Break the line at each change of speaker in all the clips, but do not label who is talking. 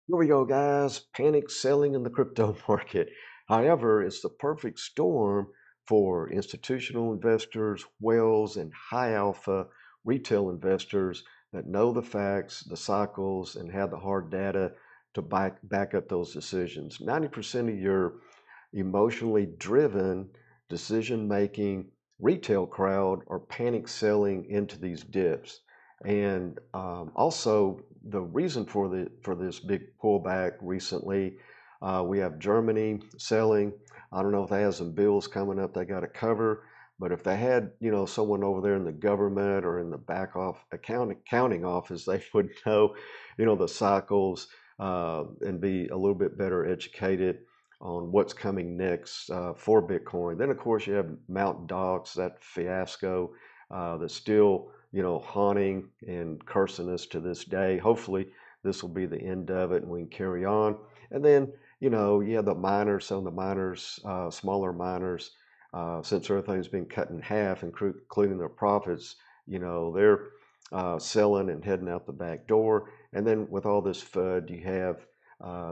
Here we go, guys. Panic selling in the crypto market. However, it's the perfect storm for institutional investors, whales, and high alpha retail investors that know the facts, the cycles, and have the hard data to back up those decisions. 90% of your emotionally driven decision making retail crowd are panic selling into these dips. And also, the reason for this big pullback recently, we have Germany selling. I don't know if they have some bills coming up they got to cover, but if they had, someone over there in the government or in the back off accounting office, they would know, the cycles and be a little bit better educated on what's coming next for Bitcoin. Then, of course, you have Mt. Gox, that fiasco that's still, haunting and cursing us to this day. Hopefully, this will be the end of it and we can carry on. And then, you have the miners, some of the miners, smaller miners, since everything's been cut in half, including their profits, they're selling and heading out the back door. And then with all this FUD, you have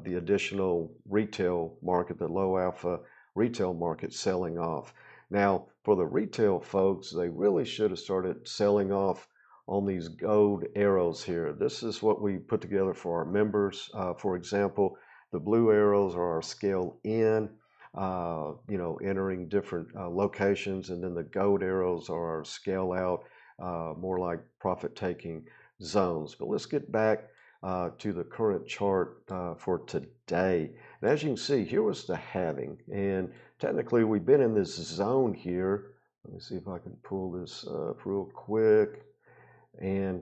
the additional retail market, the low alpha retail market selling off. Now, for the retail folks, they really should have started selling off on these gold arrows here. This is what we put together for our members. For example, the blue arrows are our scale in, entering different locations, and then the gold arrows are our scale out, more like profit taking zones. But let's get back to the current chart for today. And as you can see, here was the halving. And technically, we've been in this zone here. Let me see if I can pull this up real quick. And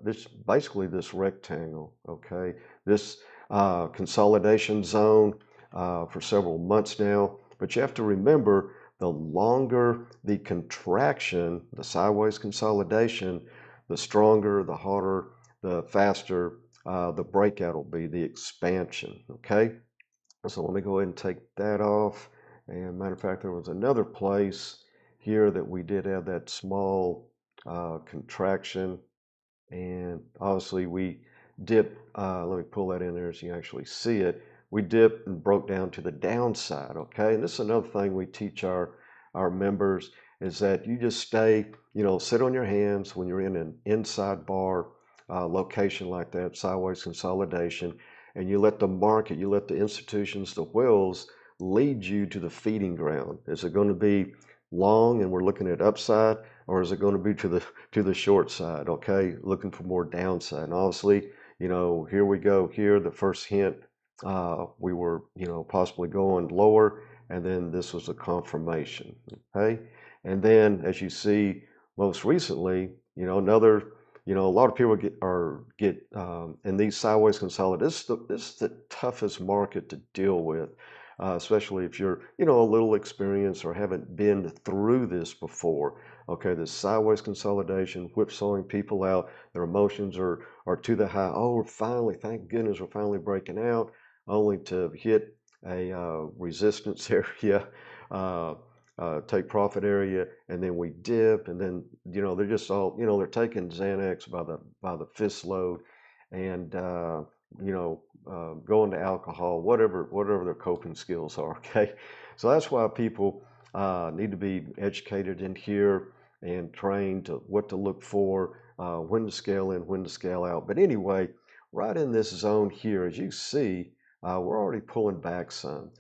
this basically this rectangle, okay? This consolidation zone for several months now. But you have to remember, the longer the contraction, the sideways consolidation, the stronger, the harder, the faster the breakout will be, the expansion, okay? So let me go ahead and take that off. And matter of fact, there was another place here that we did have that small contraction. And obviously we dipped, let me pull that in there so you can actually see it. We dipped and broke down to the downside, okay? And this is another thing we teach our members is that you just stay, sit on your hands when you're in an inside bar location like that, sideways consolidation, and you let the market, you let the institutions, the whales lead you to the feeding ground. Is it going to be long and we're looking at upside, or is it going to be to the short side? Okay, looking for more downside. And obviously, here we go. Here, the first hint, we were, possibly going lower, and then this was a confirmation. Okay, and then as you see, most recently, another. A lot of people get in these sideways consolidate. This is the toughest market to deal with, especially if you're, a little experienced or haven't been through this before. Okay, this sideways consolidation, whipsawing people out. Their emotions are to the high. Oh, we're finally, thank goodness, we're finally breaking out, only to hit a resistance area. Take profit area, and then we dip, and then they're just all they're taking Xanax by the fist load, and going to alcohol, whatever their coping skills are. Okay, so that's why people need to be educated in here and trained to what to look for, when to scale in, when to scale out. But anyway, right in this zone here, as you see, we're already pulling back some.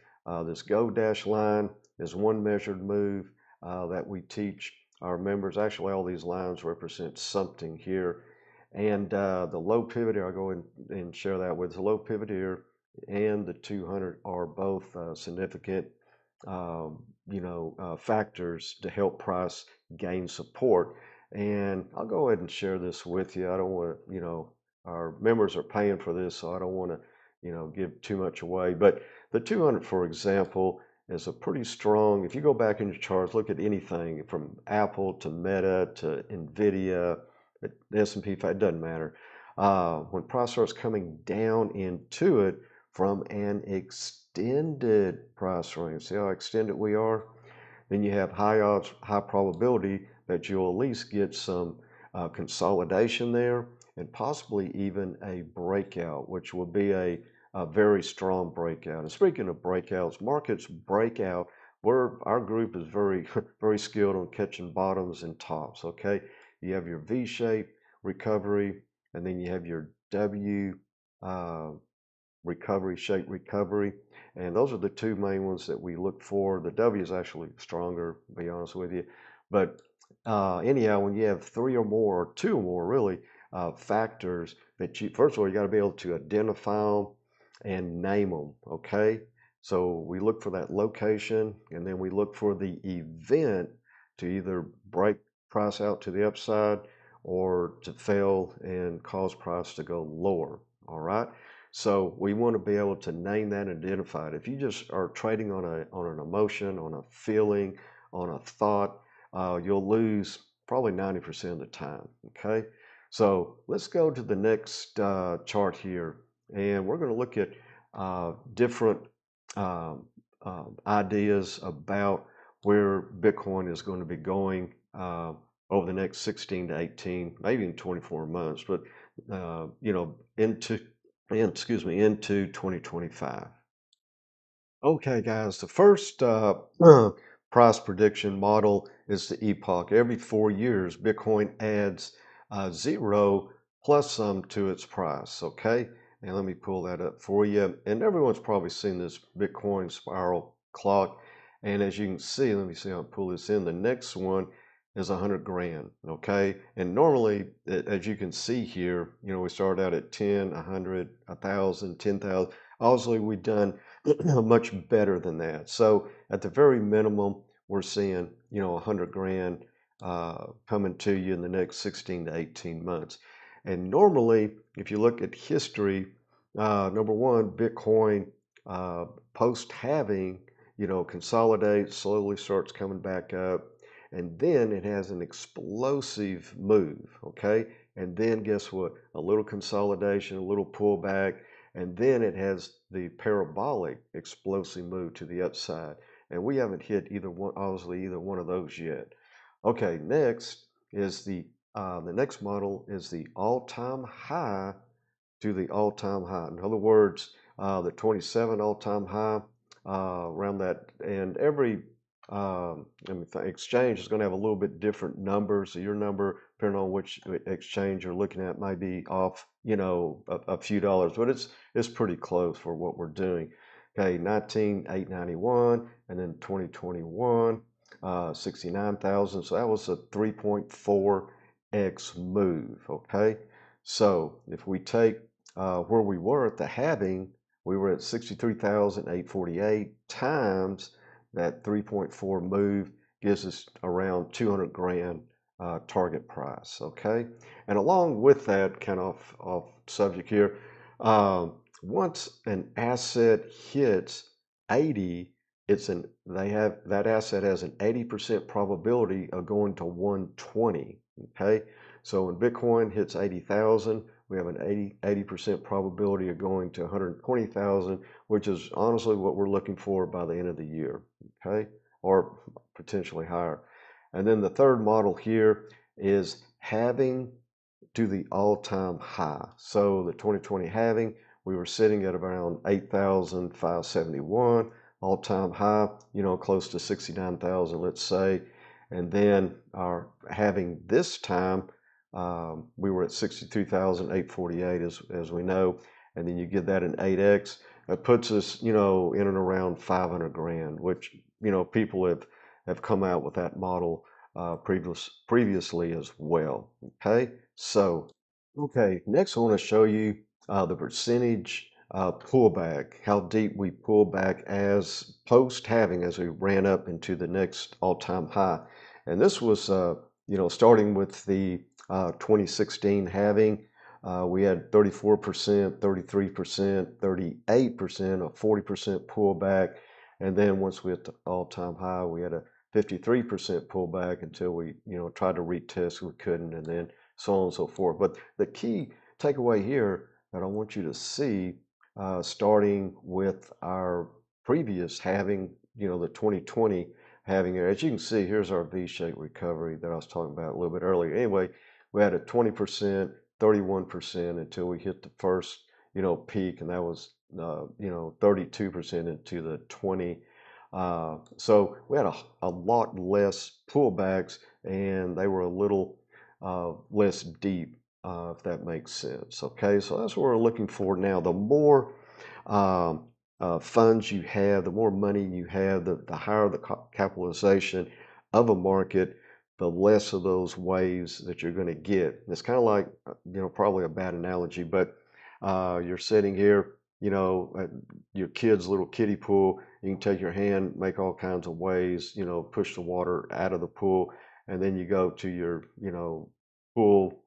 This go dash line is one measured move that we teach our members. Actually, all these lines represent something here. And the low pivot here, I'll go ahead and share that with the low pivot here and the 200 are both significant, factors to help price gain support. And I'll go ahead and share this with you. I don't want to, our members are paying for this, so I don't want to, give too much away. But the 200, for example, is a pretty strong, if you go back in your charts, look at anything from Apple to Meta to Nvidia, the S&P, it doesn't matter. When price starts coming down into it from an extended price range, see how extended we are? Then you have high odds, high probability that you'll at least get some consolidation there and possibly even a breakout, which will be a a very strong breakout. And speaking of breakouts, markets break out. Our group is very, very skilled on catching bottoms and tops. Okay, you have your V-shape recovery, and then you have your W uh, recovery, shape recovery. And those are the two main ones that we look for. The W is actually stronger, to be honest with you. But anyhow, when you have three or more, or two or more really, factors that first of all, you got to be able to identify them and name them, okay? So we look for that location, and then we look for the event to either break price out to the upside or to fail and cause price to go lower, all right? So we want to be able to name that and identify it. If you just are trading on an emotion, on a feeling, on a thought, you'll lose probably 90% of the time. Okay, so let's go to the next chart here, and we're going to look at different ideas about where Bitcoin is going to be going over the next 16 to 18, maybe in 24 months, but into 2025. Okay, guys, the first price prediction model is the epoch. Every 4 years, Bitcoin adds zero plus some to its price. Okay, and let me pull that up for you. And everyone's probably seen this Bitcoin spiral clock. And as you can see, let me see how I pull this in. The next one is 100 grand. Okay, and normally, as you can see here, we start out at 10, 100, 1,000, 10,000. Obviously, we've done much better than that. So at the very minimum, we're seeing 100 grand coming to you in the next 16 to 18 months. And normally, if you look at history, number one, Bitcoin post halving, consolidates, slowly starts coming back up, and then it has an explosive move. Okay, and then guess what? A little consolidation, a little pullback, and then it has the parabolic explosive move to the upside. And we haven't hit either one, obviously, either one of those yet. Okay, next is the next model is the all-time high to the all-time high. In other words, the 27 all-time high around that, and every exchange is going to have a little bit different numbers. So your number, depending on which exchange you're looking at, might be off, a few dollars, but it's pretty close for what we're doing. Okay, 19,891, and then 2021, 69,000. So that was a 3.4x move. Okay, so if we take where we were at the halving, we were at 63,848 times that 3.4 move gives us around 200 grand target price. Okay, and along with that, kind of off subject here, once an asset hits 80, that asset has an 80% probability of going to 120. Okay, so when Bitcoin hits 80,000, we have an 80% probability of going to 120,000, which is honestly what we're looking for by the end of the year. Okay, or potentially higher. And then the third model here is halving to the all-time high. So the 2020 halving, we were sitting at around 8,571 all-time high, close to 69,000, let's say. And then our halving this time, we were at 62,848 as we know, and then you get that in 8x. It puts us, in and around 500 grand, which, people have come out with that model previously as well. Okay, so next I want to show you the percentage pullback, how deep we pull back as post halving as we ran up into the next all-time high. And this was starting with the 2016 halving. We had 34%, 33%, 38%, a 40% pullback. And then once we hit the all-time high, we had a 53% pullback until we, tried to retest, we couldn't, and then so on and so forth. But the key takeaway here that I want you to see, starting with our previous halving, the 2020 halving, as you can see, here's our V-shaped recovery that I was talking about a little bit earlier. Anyway, we had a 20%, 31% until we hit the first, peak, and that was 32% into the 20. So we had a lot less pullbacks, and they were a little less deep, if that makes sense. Okay, so that's what we're looking for now. The more um, funds you have, the more money you have, the higher the capitalization of a market, the less of those waves that you're going to get. It's kind of like, probably a bad analogy, but you're sitting here, at your kid's little kiddie pool. You can take your hand, make all kinds of waves, push the water out of the pool, and then you go to your, pool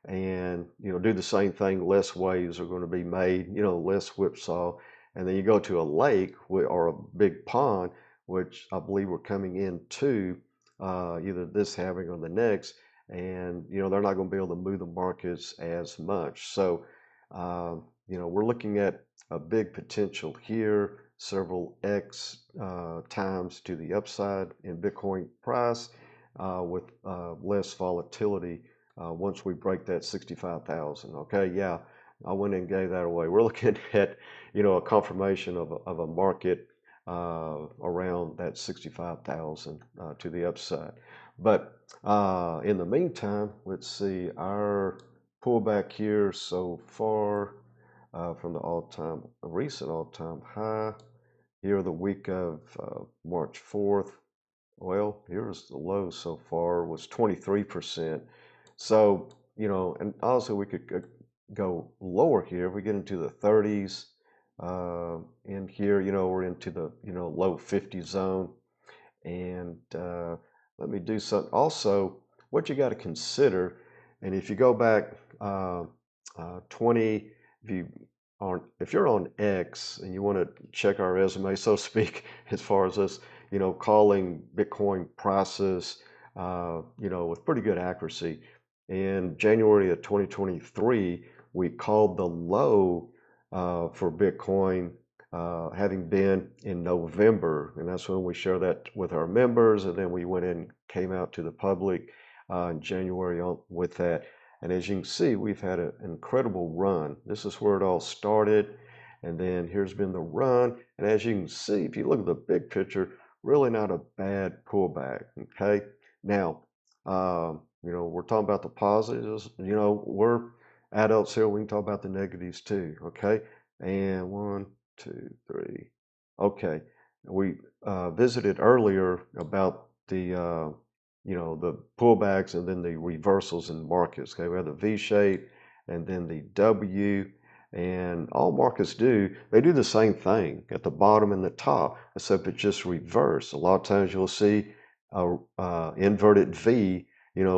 and, do the same thing. Less waves are going to be made, less whipsaw. And then you go to a lake or a big pond, which I believe we're coming into either this halving or the next, and they're not going to be able to move the markets as much. So we're looking at a big potential here, several X times to the upside in Bitcoin price with less volatility once we break that 65,000. Okay, yeah, I went and gave that away. We're looking at a confirmation of a market around that 65,000 to the upside. But in the meantime, let's see our pullback here so far from the recent all-time high here the week of March 4th. Well, here's the low so far was 23%. So, and also we could go lower here. If we get into the 30s, and here, we're into the, low 50 zone. And let me do something. Also, what you got to consider, and if you go back 20, if you're on X and you want to check our resume, so to speak, as far as us, calling Bitcoin prices, with pretty good accuracy. In January of 2023, we called the low for Bitcoin having been in November, and that's when we share that with our members, and then we went in, came out to the public in January with that. And as you can see, we've had an incredible run. This is where it all started, and then here's been the run. And as you can see, if you look at the big picture, really not a bad pullback. Okay, now we're talking about the positives. We're adults here. We can talk about the negatives too. Okay, and 1, 2, 3. Okay, we visited earlier about the the pullbacks and then the reversals in markets. Okay, we have the V shape and then the W, and all markets they do the same thing at the bottom and the top, except it just reversed. A lot of times you'll see a inverted V,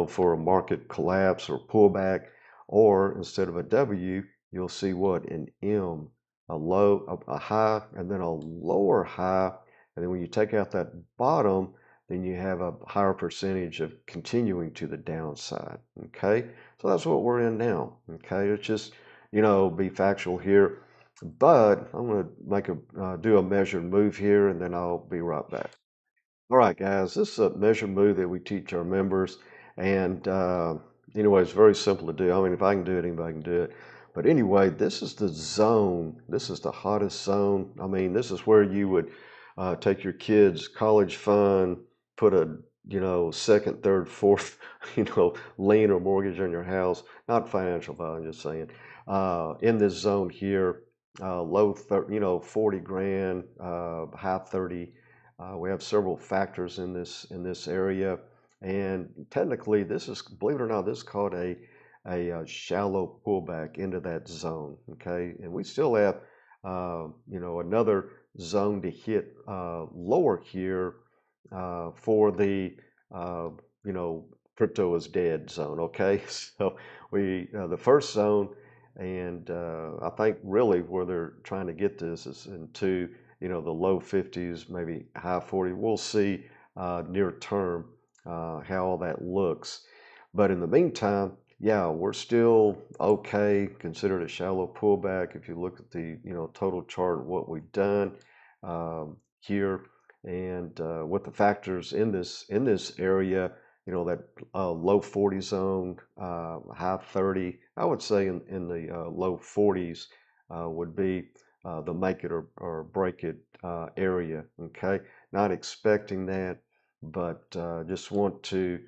for a market collapse or pullback, or instead of a W, you'll see what? An M, a low, a high, and then a lower high. And then when you take out that bottom, then you have a higher percentage of continuing to the downside. Okay, so that's what we're in now. Okay, it's just be factual here, but I'm going to make do a measured move here, and then I'll be right back. All right, guys, this is a measured move that we teach our members, and anyway, it's very simple to do. I mean, if I can do it, anybody can do it. But anyway, this is the zone. This is the hottest zone. I mean, this is where you would take your kids' college fund, put a second, third, fourth lien or mortgage on your house. Not financial advice, I'm just saying. In this zone here, low 40 grand, high 30. We have several factors in this area, and technically, this is, believe it or not, this is called a shallow pullback into that zone. Okay, and we still have another zone to hit lower here for the crypto is dead zone. Okay, so we the first zone, and I think really where they're trying to get this is into the low 50s, maybe high 40. We'll see near term how all that looks. But in the meantime, yeah, we're still okay, considered a shallow pullback if you look at the total chart of what we've done here, and with the factors in this area, that low 40 zone, high 30, I would say in the low 40s would be the make it or break it area. Okay, not expecting that, but just want to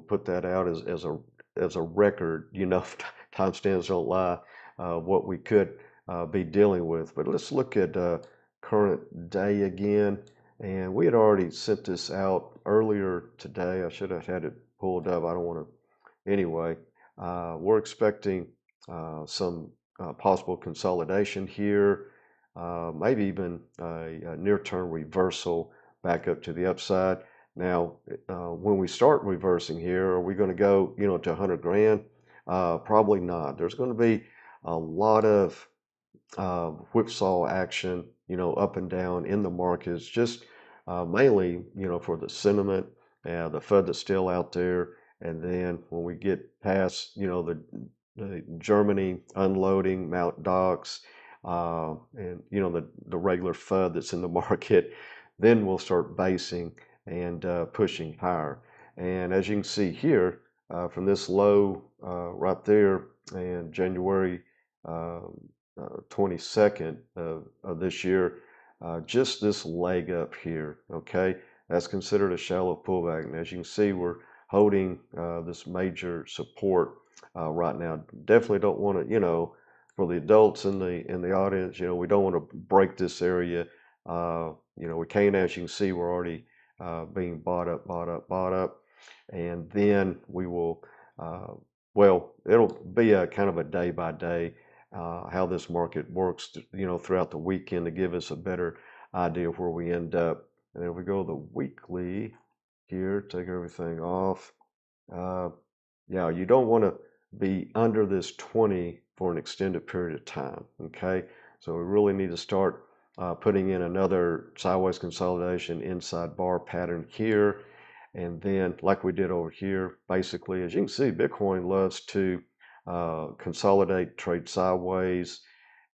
put that out as a record. Timestamps don't lie. What we could be dealing with. But let's look at current day again. And we had already sent this out earlier today. I should have had it pulled up. I don't want to. Anyway, we're expecting some possible consolidation here, maybe even a near-term reversal back up to the upside. Now, when we start reversing here, are we going to go, to 100 grand? Probably not. There's going to be a lot of whipsaw action, up and down in the markets, just mainly, for the sentiment, the FUD that's still out there. And then when we get past, the Germany unloading Mount Docks, and, the regular FUD that's in the market, then we'll start basing and pushing higher. And as you can see here, from this low right there in January uh, 22nd of this year, just this leg up here, okay, that's considered a shallow pullback. And as you can see, we're holding this major support right now. Definitely don't want to, for the adults in the audience, we don't want to break this area. We can't, as you can see, we're already being bought up, bought up, bought up, and then we will. Well, it'll be a kind of a day by day how this market works, throughout the weekend to give us a better idea of where we end up. And if we go to the weekly here, take everything off. Yeah, you don't want to be under this 20 for an extended period of time. Okay, so we really need to start putting in another sideways consolidation inside bar pattern here. And then, like we did over here, basically, as you can see, Bitcoin loves to consolidate, trade sideways,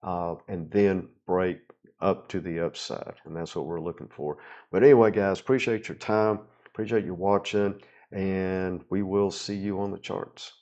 and then break up to the upside. And that's what we're looking for. But anyway, guys, appreciate your time. Appreciate you watching. And we will see you on the charts.